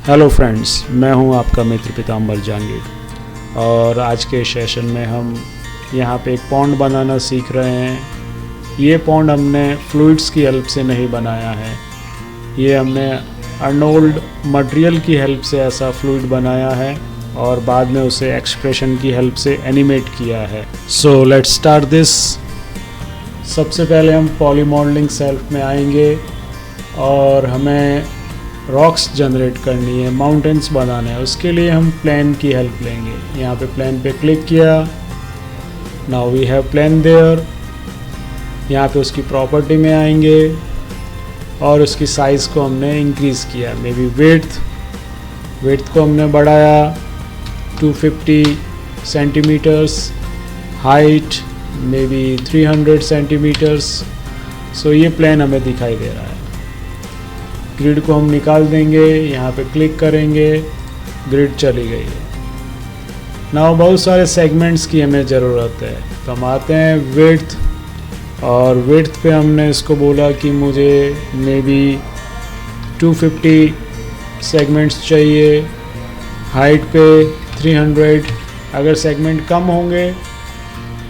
Hello friends, मैं हूं आपका मित्र पीताम्बर जहांगीर और आज के सेशन में हम यहां पे एक पॉन्ड बनाना सीख रहे हैं। ये पॉन्ड हमने फ्लूइड्स की हेल्प से नहीं बनाया है, ये हमने अर्नोल्ड मटेरियल की हेल्प से ऐसा फ्लूइड बनाया है और बाद में उसे एक्सप्रेशन की हेल्प से एनिमेट किया है। So let's start this. सबसे पहले हम पॉली मॉडलिंग सेल्फ में आएंगे और हमें रॉक्स जनरेट करनी है, माउंटेन्स बनाना है। उसके लिए हम प्लेन की हेल्प लेंगे। यहाँ पे प्लेन पे क्लिक किया, now we have plane there. यहाँ पे उसकी प्रॉपर्टी में आएंगे और उसकी साइज़ को हमने इंक्रीज़ किया, मे बी विड्थ को हमने बढ़ाया 250 centimetres, height may be 300 centimetres. So ये प्लेन हमें दिखाई दे रहा है। ग्रिड को हम निकाल देंगे, यहाँ पे क्लिक करेंगे, ग्रिड चली गई है। नाउ बहुत सारे सेगमेंट्स की हमें ज़रूरत है, तो हम आते हैं विड्थ, और विड्थ पे हमने इसको बोला कि मुझे मे बी 250 सेगमेंट्स चाहिए, हाइट पे 300। अगर सेगमेंट कम होंगे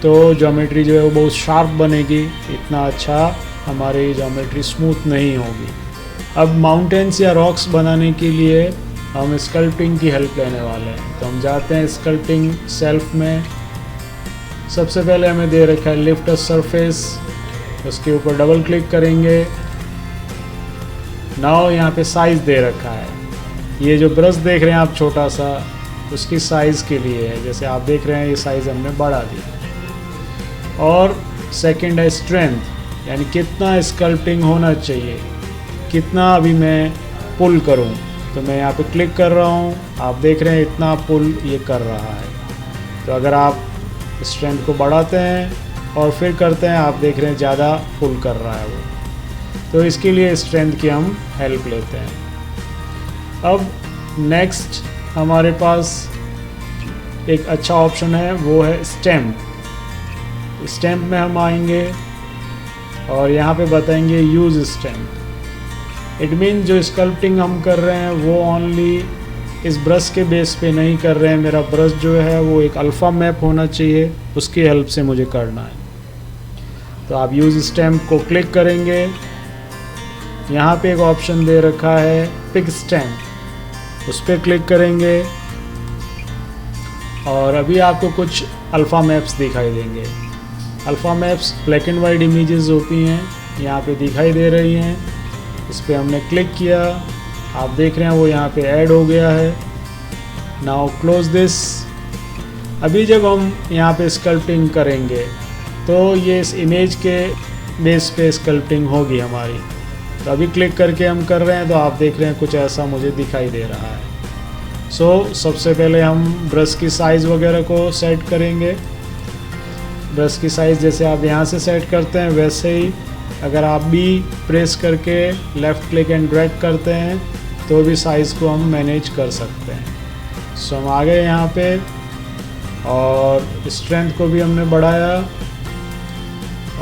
तो ज्योमेट्री जो है वो बहुत शार्प बनेगी, इतना अच्छा हमारी ज्योमेट्री स्मूथ नहीं होगी। अब माउंटेन्स या रॉक्स बनाने के लिए हम स्कल्पटिंग की हेल्प लेने वाले हैं, तो हम जाते हैं स्कल्पटिंग सेल्फ में। सबसे पहले हमें दे रखा है लिफ्ट अ सरफेस, उसके ऊपर डबल क्लिक करेंगे। नाउ यहाँ पे साइज़ दे रखा है। ये जो ब्रश देख रहे हैं आप छोटा सा, उसकी साइज़ के लिए है। जैसे आप देख रहे हैं ये साइज़ हमने बढ़ा दी। और सेकंड है स्ट्रेंथ, यानी कितना स्कल्पटिंग होना चाहिए, कितना अभी मैं पुल करूं। तो मैं यहाँ पे क्लिक कर रहा हूँ, आप देख रहे हैं इतना पुल ये कर रहा है। तो अगर आप स्ट्रेंथ को बढ़ाते हैं और फिर करते हैं, आप देख रहे हैं ज़्यादा पुल कर रहा है वो। तो इसके लिए स्ट्रेंथ की हम हेल्प लेते हैं। अब नेक्स्ट हमारे पास एक अच्छा ऑप्शन है, वो है स्टैम्प। स्टैम्प में हम आएंगे और यहाँ पे बताएंगे यूज़ स्टैम्प। इट मीन जो स्कल्पटिंग हम कर रहे हैं वो ओनली इस ब्रश के बेस पे नहीं कर रहे हैं। मेरा ब्रश जो है वो एक अल्फ़ा मैप होना चाहिए, उसकी हेल्प से मुझे करना है। तो आप यूज़ स्टैम्प को क्लिक करेंगे, यहाँ पे एक ऑप्शन दे रखा है पिक स्टैम्प, उस पर क्लिक करेंगे और अभी आपको कुछ अल्फ़ा मैप्स दिखाई देंगे। Alpha maps black and white images होती हैं, यहाँ पे दिखाई दे रही हैं। इस पर हमने क्लिक किया, आप देख रहे हैं वो यहाँ पे ऐड हो गया है। Now close this. अभी जब हम यहाँ पे स्कल्पटिंग करेंगे तो ये इस इमेज के बेस पे स्कल्पटिंग होगी हमारी। तो अभी क्लिक करके हम कर रहे हैं तो आप देख रहे हैं कुछ ऐसा मुझे दिखाई दे रहा है। सो सबसे पहले हम ब्रश की साइज़ वगैरह को सेट करेंगे। ब्रश की साइज़ जैसे आप यहाँ से सेट करते हैं वैसे ही अगर आप भी प्रेस करके लेफ़्ट क्लिक एंड ड्रैग करते हैं तो भी साइज़ को हम मैनेज कर सकते हैं। सो हम आ गए यहाँ पे और स्ट्रेंथ को भी हमने बढ़ाया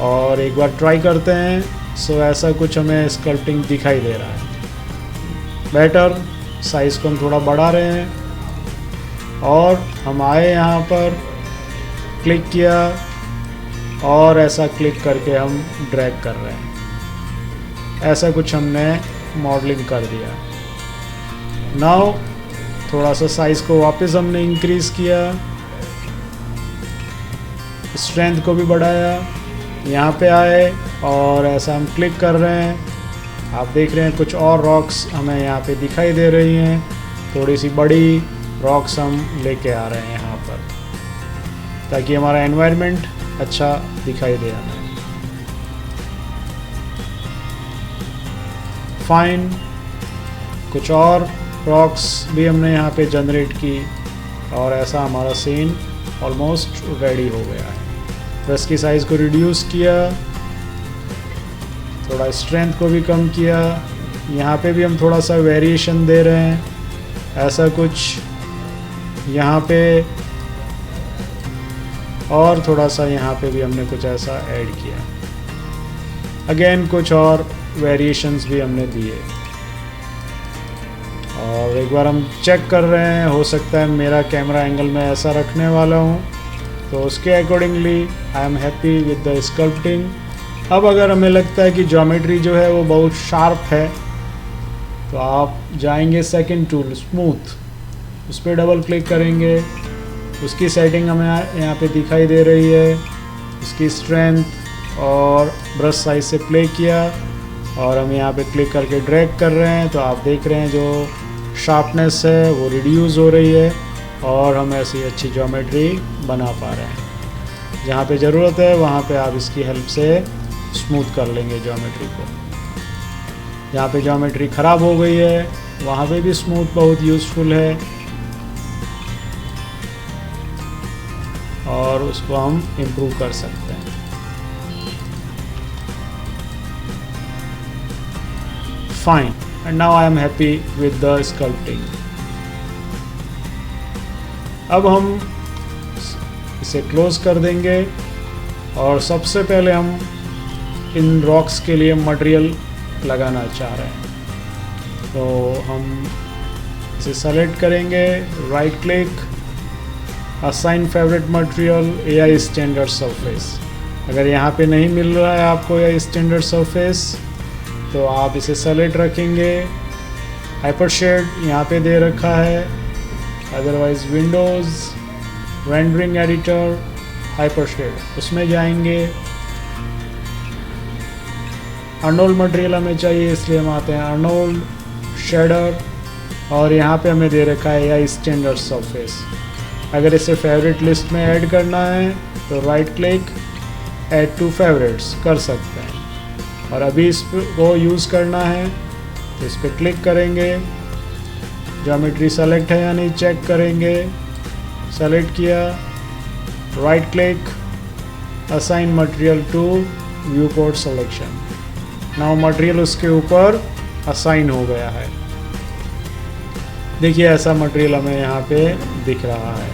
और एक बार ट्राई करते हैं। सो ऐसा कुछ हमें स्कल्पटिंग दिखाई दे रहा है बेटर। साइज़ को हम थोड़ा बढ़ा रहे हैं और हम आए यहाँ पर, क्लिक किया और ऐसा क्लिक करके हम ड्रैग कर रहे हैं। ऐसा कुछ हमने मॉडलिंग कर दिया। नाउ थोड़ा सा साइज़ को वापस हमने इंक्रीज़ किया, स्ट्रेंथ को भी बढ़ाया, यहाँ पे आए और ऐसा हम क्लिक कर रहे हैं। आप देख रहे हैं कुछ और रॉक्स हमें यहाँ पे दिखाई दे रही हैं, थोड़ी सी बड़ी रॉक्स हम लेके आ रहे हैं यहाँ पर, ताकि हमारा एनवायरनमेंट अच्छा दिखाई दे रहा है। फाइन, कुछ और रॉक्स भी हमने यहाँ पे जनरेट की और ऐसा हमारा सीन ऑलमोस्ट रेडी हो गया है। ब्रश की साइज़ को रिड्यूस किया, थोड़ा स्ट्रेंथ को भी कम किया। यहाँ पे भी हम थोड़ा सा वेरिएशन दे रहे हैं, ऐसा कुछ यहाँ पे, और थोड़ा सा यहाँ पे भी हमने कुछ ऐसा ऐड किया। अगेन कुछ और वेरिएशंस भी हमने दिए। और एक बार हम चेक कर रहे हैं, हो सकता है मेरा कैमरा एंगल में ऐसा रखने वाला हूँ, तो उसके accordingly I am happy with the sculpting. अब अगर हमें लगता है कि ज्योमेट्री जो है वो बहुत शार्प है, तो आप जाएंगे सेकंड टूल स्मूथ, उस पर डबल क्लिक करेंगे। उसकी सेटिंग हमें यहाँ पे दिखाई दे रही है, उसकी स्ट्रेंथ और ब्रश साइज से प्ले किया और हम यहाँ पे क्लिक करके ड्रैग कर रहे हैं, तो आप देख रहे हैं जो शार्पनेस है वो रिड्यूस हो रही है और हम ऐसी अच्छी ज्योमेट्री बना पा रहे हैं। जहाँ पे ज़रूरत है वहाँ पे आप इसकी हेल्प से स्मूथ कर लेंगे ज्योमेट्री को। जहाँ पे ज्योमेट्री ख़राब हो गई है वहाँ पे भी स्मूथ बहुत यूज़फुल है और उसको हम इम्प्रूव कर सकते हैं। Fine, and now I am happy with the sculpting. अब हम इसे क्लोज कर देंगे और सबसे पहले हम इन रॉक्स के लिए मटेरियल लगाना चाह रहे हैं, तो हम इसे सेलेक्ट करेंगे, right click, assign favourite material AI standard surface. अगर यहाँ पे नहीं मिल रहा है आपको एआई स्टैंडर्ड सरफेस, तो आप इसे सेलेक्ट रखेंगे। हाइपर शेड यहाँ पे दे रखा है, otherwise windows, rendering editor, hyper shade, उसमें जाएंगे। अर्नोल्ड मटेरियल हमें चाहिए, इसलिए हम आते हैं अर्नोल्ड शेडर और यहाँ पे हमें दे रखा है एआई स्टैंडर्ड सरफेस। अगर इसे फेवरेट लिस्ट में ऐड करना है तो right click, add to favourites कर सकते हैं। और अभी इसको यूज़ करना है तो इस पर क्लिक करेंगे, ज्योमेट्री सेलेक्ट है या नहीं चेक करेंगे, सेलेक्ट किया, right click, assign material to viewport selection. Now material उसके ऊपर असाइन हो गया है। देखिए ऐसा मटेरियल हमें यहाँ पे दिख रहा है।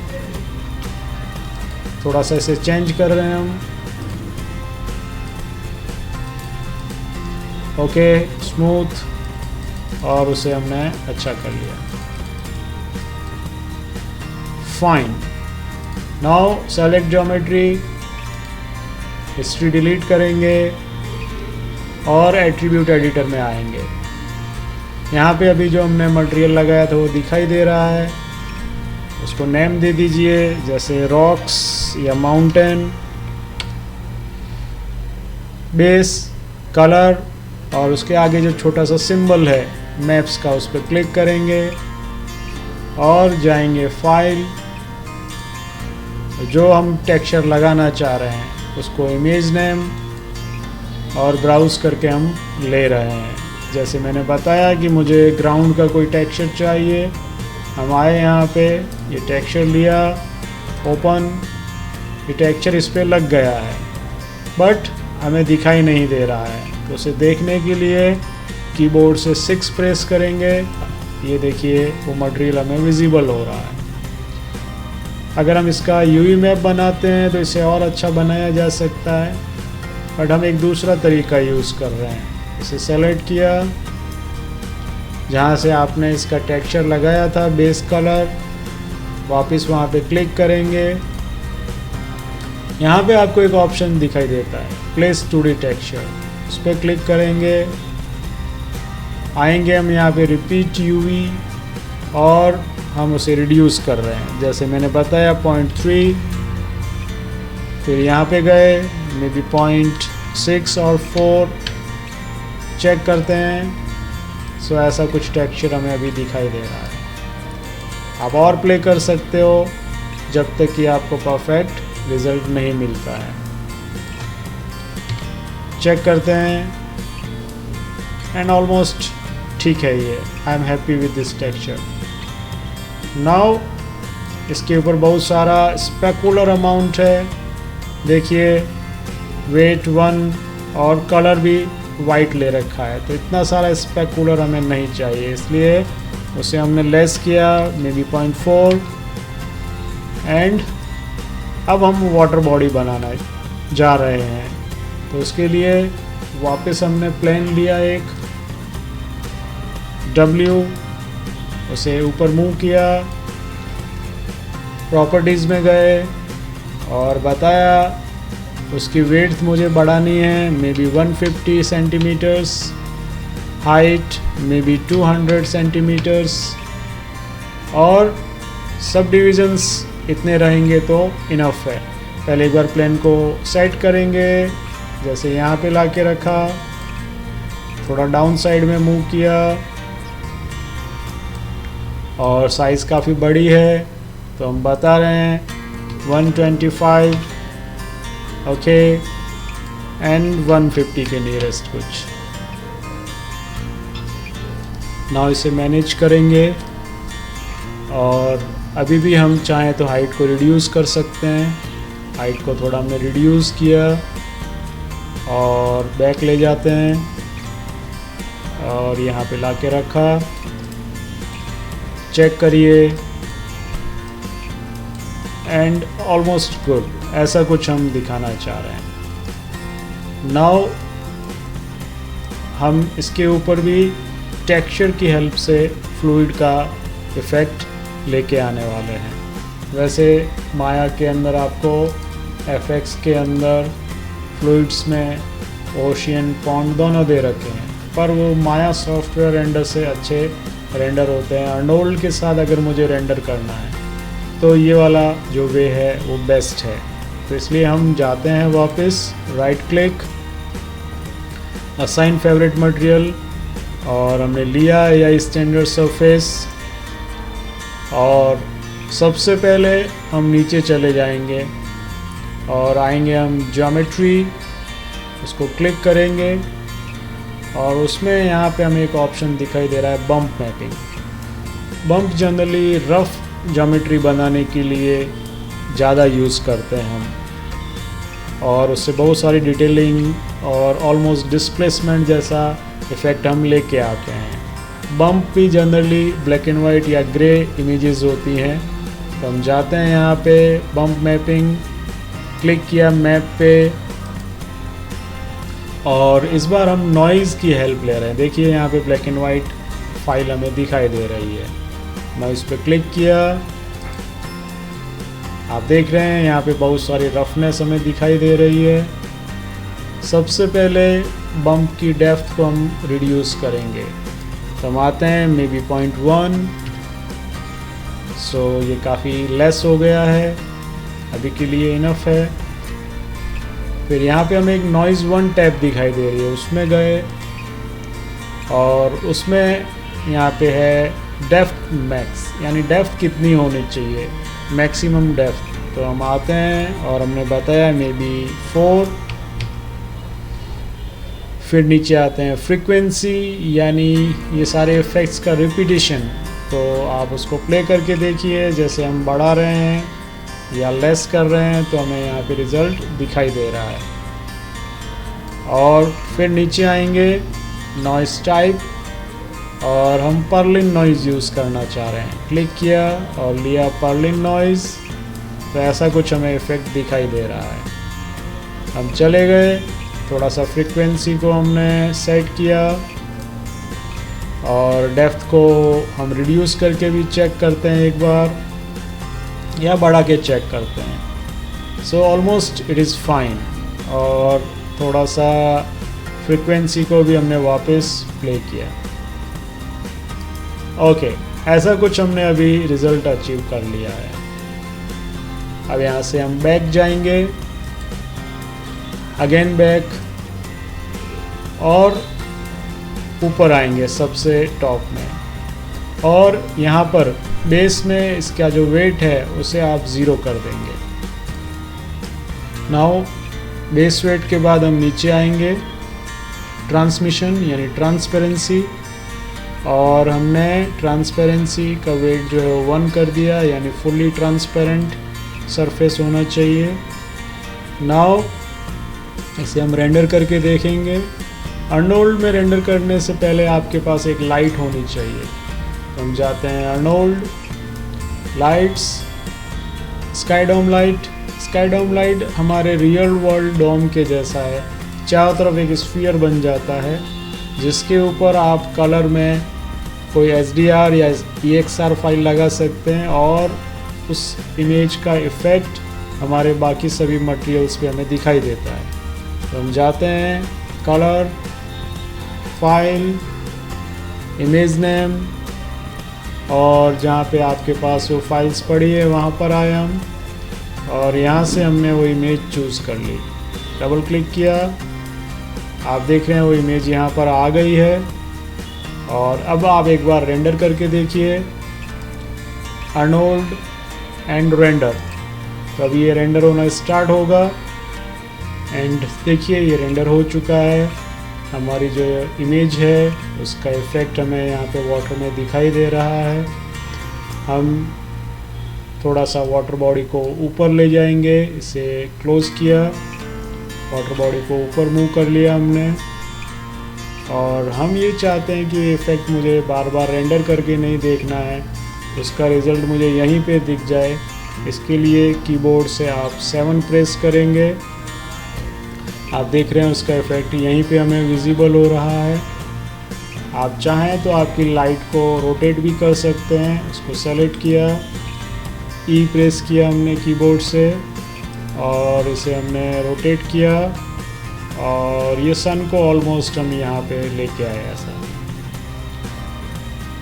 थोड़ा सा इसे चेंज कर रहे हैं हम, ओके स्मूथ, और उसे हमने अच्छा कर लिया। Fine, now select geometry, history delete करेंगे और एट्रीब्यूट एडिटर में आएंगे। यहाँ पे अभी जो हमने मटेरियल लगाया था वो दिखाई दे रहा है, उसको नेम दे दीजिए, जैसे रॉक्स या माउंटेन, बेस, कलर, और उसके आगे जो छोटा सा सिंबल है मैप्स का, उस पर क्लिक करेंगे और जाएंगे फाइल, जो हम टेक्सचर लगाना चाह रहे हैं उसको इमेज नेम और ब्राउज करके हम ले रहे हैं। जैसे मैंने बताया कि मुझे ग्राउंड का कोई टेक्सचर चाहिए, हम आए यहाँ पे, ये टेक्सचर लिया, ओपन, ये टेक्सचर इस पर लग गया है बट हमें दिखाई नहीं दे रहा है। तो उसे देखने के लिए कीबोर्ड से 6 प्रेस करेंगे, ये देखिए वो मटेरियल हमें विजिबल हो रहा है। अगर हम इसका यूवी मैप बनाते हैं तो इसे और अच्छा बनाया जा सकता है, बट हम एक दूसरा तरीका यूज़ कर रहे हैं। इसे सेलेक्ट किया, जहाँ से आपने इसका टेक्सचर लगाया था, बेस कलर, वापस वहाँ पे क्लिक करेंगे। यहाँ पे आपको एक ऑप्शन दिखाई देता है प्लेस 2D टेक्सचर, उस पर क्लिक करेंगे, आएंगे हम यहाँ पे रिपीट यूवी और हम उसे रिड्यूस कर रहे हैं, जैसे मैंने बताया 0.3, फिर यहाँ पे गए मे बी 0.6 और 4, चेक करते हैं। सो ऐसा कुछ टेक्सचर हमें अभी दिखाई दे रहा है। आप और प्ले कर सकते हो जब तक कि आपको परफेक्ट रिजल्ट नहीं मिलता है। चेक करते हैं एंड ऑलमोस्ट ठीक है ये। I am happy with this texture. Now इसके ऊपर बहुत सारा स्पेकुलर अमाउंट है, देखिए वेट 1 और कलर भी वाइट ले रखा है, तो इतना सारा स्पेकुलर हमें नहीं चाहिए, इसलिए उसे हमने लेस किया मे बी 0.4। एंड अब हम वाटर बॉडी बनाना जा रहे हैं, तो उसके लिए वापस हमने प्लेन लिया एक W, उसे ऊपर मूव किया, प्रॉपर्टीज़ में गए और बताया उसकी विड्थ मुझे बढ़ानी है may be 150 centimetres, height may be 200 centimetres, और सब डिविजन्स इतने रहेंगे तो इनफ है। पहले एक बार प्लेन को सेट करेंगे, जैसे यहाँ पे ला के रखा, थोड़ा डाउन साइड में मूव किया और साइज़ काफ़ी बड़ी है तो हम बता रहे हैं 125 ओके एंड 150 के नियरेस्ट कुछ। नाउ इसे मैनेज करेंगे और अभी भी हम चाहें तो हाइट को रिड्यूस कर सकते हैं। हाइट को थोड़ा हमने रिड्यूस किया और बैक ले जाते हैं और यहाँ पे ला के रखा, चेक करिए एंड ऑलमोस्ट गुड। ऐसा कुछ हम दिखाना चाह रहे हैं। नाउ हम इसके ऊपर भी टेक्सचर की हेल्प से फ्लूइड का इफ़ेक्ट लेके आने वाले हैं। वैसे माया के अंदर आपको एफएक्स के अंदर फ्लूइड्स में ओशियन पॉन्ड दोनों दे रखे हैं, पर वो माया सॉफ्टवेयर रेंडर से अच्छे रेंडर होते हैं। अर्नोल्ड के साथ अगर मुझे रेंडर करना है तो ये वाला जो वे है वो बेस्ट है। तो इसलिए हम जाते हैं वापस, right click, assign favourite material, और हमने लिया या स्टैंडर्ड सरफेस, और सबसे पहले हम नीचे चले जाएंगे और आएंगे हम ज्योमेट्री, उसको क्लिक करेंगे और उसमें यहाँ पे हमें एक ऑप्शन दिखाई दे रहा है bump mapping. Bump generally rough geometry बनाने के लिए ज़्यादा यूज़ करते हैं हम, और उससे बहुत सारी डिटेलिंग और ऑलमोस्ट डिस्प्लेसमेंट जैसा इफ़ेक्ट हम लेके आते हैं। बम्प भी जनरली ब्लैक एंड वाइट या ग्रे इमेजेस होती हैं, तो हम जाते हैं यहाँ पे बम्प मैपिंग, क्लिक किया मैप पे, और इस बार हम नॉइज़ की हेल्प ले रहे हैं। देखिए यहाँ पे ब्लैक एंड वाइट फाइल हमें दिखाई दे रही है। मैं इस पर क्लिक किया, आप देख रहे हैं यहाँ पे बहुत सारी रफनेस हमें दिखाई दे रही है। सबसे पहले बम्प की डेप्थ को हम रिड्यूस करेंगे, तो हम आते हैं मे बी 0.1, सो ये काफ़ी लेस हो गया है, अभी के लिए इनफ है। फिर यहाँ पे हमें एक नॉइज़ 1 टैब दिखाई दे रही है, उसमें गए और उसमें यहाँ पे है डेप्थ मैक्स, यानी डेप्थ कितनी होनी चाहिए, मैक्सिमम डेप्थ। तो हम आते हैं और हमने बताया मे बी 4। फिर नीचे आते हैं फ्रीक्वेंसी, यानी ये सारे इफ़ेक्ट्स का रिपीटिशन, तो आप उसको प्ले करके देखिए, जैसे हम बढ़ा रहे हैं या लेस कर रहे हैं तो हमें यहाँ पे रिज़ल्ट दिखाई दे रहा है। और फिर नीचे आएंगे नॉइज़ टाइप, और हम पर्लिन नॉइज़ यूज़ करना चाह रहे हैं, क्लिक किया और लिया पर्लिन नॉइज़, तो ऐसा कुछ हमें इफ़ेक्ट दिखाई दे रहा है। हम चले गए, थोड़ा सा फ्रीक्वेंसी को हमने सेट किया और डेप्थ को हम रिड्यूस करके भी चेक करते हैं एक बार, या बढ़ा के चेक करते हैं। So almost it is fine. और थोड़ा सा फ्रीक्वेंसी को भी हमने वापस प्ले किया। ओके, ऐसा कुछ हमने अभी रिज़ल्ट अचीव कर लिया है। अब यहाँ से हम बैक जाएंगे, अगेन बैक, और ऊपर आएंगे सबसे टॉप में, और यहाँ पर बेस में इसका जो वेट है उसे आप 0 कर देंगे। नाउ बेस वेट के बाद हम नीचे आएंगे, ट्रांसमिशन यानी ट्रांसपेरेंसी, और हमने ट्रांसपेरेंसी का वेट जो है वो 1 कर दिया, यानी फुल्ली ट्रांसपेरेंट सरफेस होना चाहिए। नाउ इसे हम रेंडर करके देखेंगे। अर्नोल्ड में रेंडर करने से पहले आपके पास एक लाइट होनी चाहिए, तो हम जाते हैं अर्नोल्ड, लाइट्स, स्काई डोम लाइट। स्काई डोम लाइट हमारे रियल वर्ल्ड डोम के जैसा है, चारों तरफ एक स्फीयर बन जाता है जिसके ऊपर आप कलर में कोई HDR या EXR फाइल लगा सकते हैं और उस इमेज का इफ़ेक्ट हमारे बाकी सभी मटेरियल्स पे हमें दिखाई देता है। तो हम जाते हैं कलर, फाइल, इमेज नेम, और जहाँ पे आपके पास वो फाइल्स पड़ी है वहाँ पर आए हम, और यहाँ से हमने वो इमेज चूज़ कर ली। डबल क्लिक किया, आप देख रहे हैं वो इमेज यहाँ पर आ गई है। और अब आप एक बार रेंडर करके देखिए, अर्नोल्ड एंड रेंडर। तो अभी ये रेंडर होना स्टार्ट होगा एंड देखिए ये रेंडर हो चुका है। हमारी जो इमेज है उसका इफ़ेक्ट हमें यहाँ पे वाटर में दिखाई दे रहा है। हम थोड़ा सा वाटर बॉडी को ऊपर ले जाएंगे, इसे क्लोज़ किया, वाटर बॉडी को ऊपर मूव कर लिया हमने। और हम ये चाहते हैं कि इफ़ेक्ट मुझे बार बार रेंडर करके नहीं देखना है, उसका रिज़ल्ट मुझे यहीं पे दिख जाए। इसके लिए कीबोर्ड से आप 7 प्रेस करेंगे, आप देख रहे हैं उसका इफ़ेक्ट यहीं पे हमें विजिबल हो रहा है। आप चाहें तो आपकी लाइट को रोटेट भी कर सकते हैं। उसको सेलेक्ट किया, ई प्रेस किया हमने कीबोर्ड से और इसे हमने रोटेट किया और ये सन को ऑलमोस्ट हम यहाँ पे लेके आए। ऐसा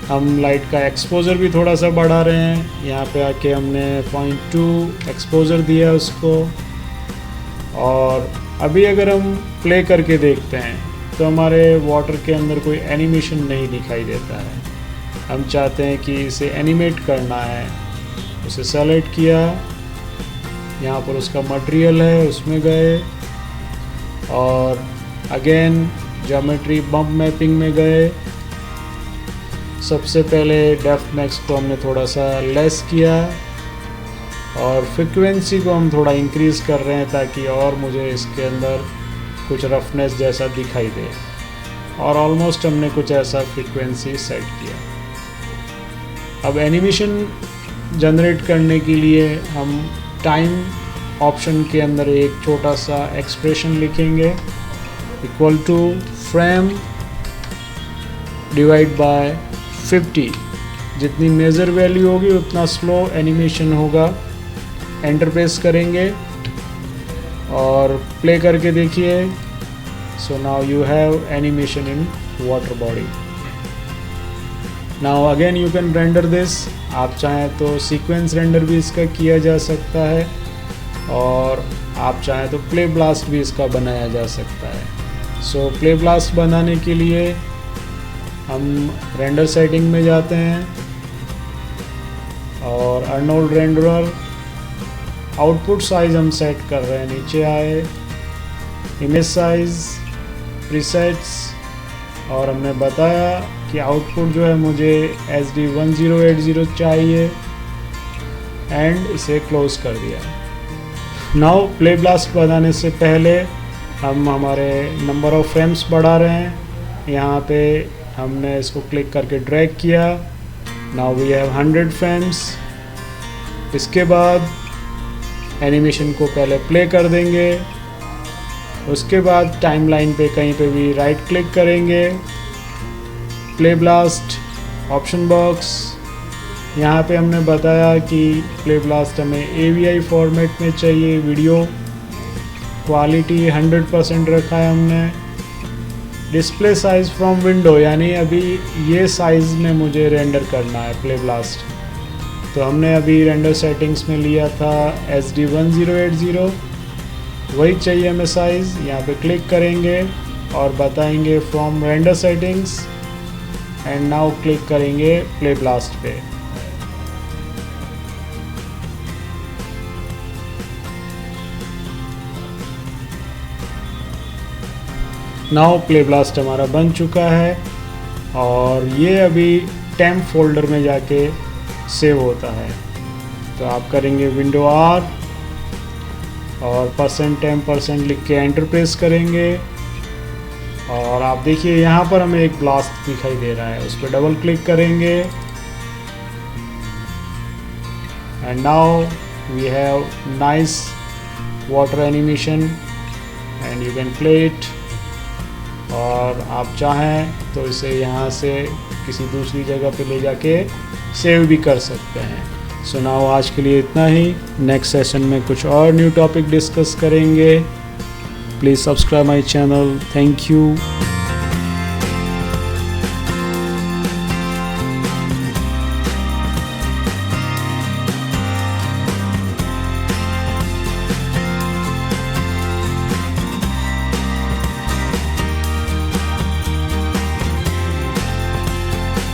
हम लाइट का एक्सपोजर भी थोड़ा सा बढ़ा रहे हैं। यहाँ पे आके हमने 0.2 एक्सपोजर दिया उसको। और अभी अगर हम प्ले करके देखते हैं तो हमारे वाटर के अंदर कोई एनिमेशन नहीं दिखाई देता है। हम चाहते हैं कि इसे एनिमेट करना है, उसे सेलेक्ट किया, यहाँ पर उसका मटेरियल है उसमें गए और अगेन ज्योमेट्री बम्प मैपिंग में गए। सबसे पहले डेप्थ मैक्स को हमने थोड़ा सा लेस किया और फ्रिक्वेंसी को हम थोड़ा इंक्रीज़ कर रहे हैं ताकि और मुझे इसके अंदर कुछ रफनेस जैसा दिखाई दे। और ऑलमोस्ट हमने कुछ ऐसा फ्रिक्वेंसी सेट किया। अब एनिमेशन जनरेट करने के लिए हम टाइम ऑप्शन के अंदर एक छोटा सा एक्सप्रेशन लिखेंगे, equal to frame divide by 50। जितनी मेजर वैल्यू होगी उतना स्लो एनिमेशन होगा। एंटर प्रेस करेंगे और प्ले करके देखिए। So now you have animation in water body. Now again you can render this. आप चाहें तो सीक्वेंस रेंडर भी इसका किया जा सकता है और आप चाहें तो प्ले ब्लास्ट भी इसका बनाया जा सकता है। सो प्ले ब्लास्ट बनाने के लिए हम रेंडर सेटिंग में जाते हैं और अर्नोल्ड रेंडरर आउटपुट साइज हम सेट कर रहे हैं, नीचे आए, इमेज साइज, प्रीसेट्स, और हमने बताया कि आउटपुट जो है मुझे HD 1080 चाहिए एंड इसे क्लोज कर दिया। नाउ प्ले ब्लास्ट बनाने से पहले हम हमारे नंबर ऑफ फ्रेम्स बढ़ा रहे हैं। यहाँ पे हमने इसको क्लिक करके ड्रैग किया। Now we have 100 frames. इसके बाद एनिमेशन को पहले प्ले कर देंगे, उसके बाद टाइमलाइन पे कहीं पे भी राइट क्लिक करेंगे, प्ले ब्लास्ट ऑप्शन बॉक्स। यहाँ पे हमने बताया कि प्ले ब्लास्ट हमें AVI फॉर्मेट में चाहिए, वीडियो क्वालिटी 100% रखा है हमने। डिस्प्ले साइज़ फ्रॉम विंडो, यानी अभी ये साइज़ में मुझे रेंडर करना है प्ले ब्लास्ट। तो हमने अभी रेंडर सेटिंग्स में लिया था HD 1080, वही चाहिए हमें साइज़। यहाँ पे क्लिक करेंगे और बताएंगे from render settings and now click करेंगे प्ले ब्लास्ट पे। नाउ प्ले ब्लास्ट हमारा बन चुका है और ये अभी टेम्प फोल्डर में जाके सेव होता है। तो आप करेंगे विंडो R और %temp% लिख के एंटर प्रेस करेंगे और आप देखिए यहाँ पर हमें एक ब्लास्ट दिखाई दे रहा है, उस पर डबल क्लिक करेंगे and now we have nice water animation and you can play it. और आप चाहें तो इसे यहाँ से किसी दूसरी जगह पे ले जाके सेव भी कर सकते हैं। सो नाउ आज के लिए इतना ही। नेक्स्ट सेशन में कुछ और न्यू टॉपिक डिस्कस करेंगे। Please subscribe my channel. Thank you.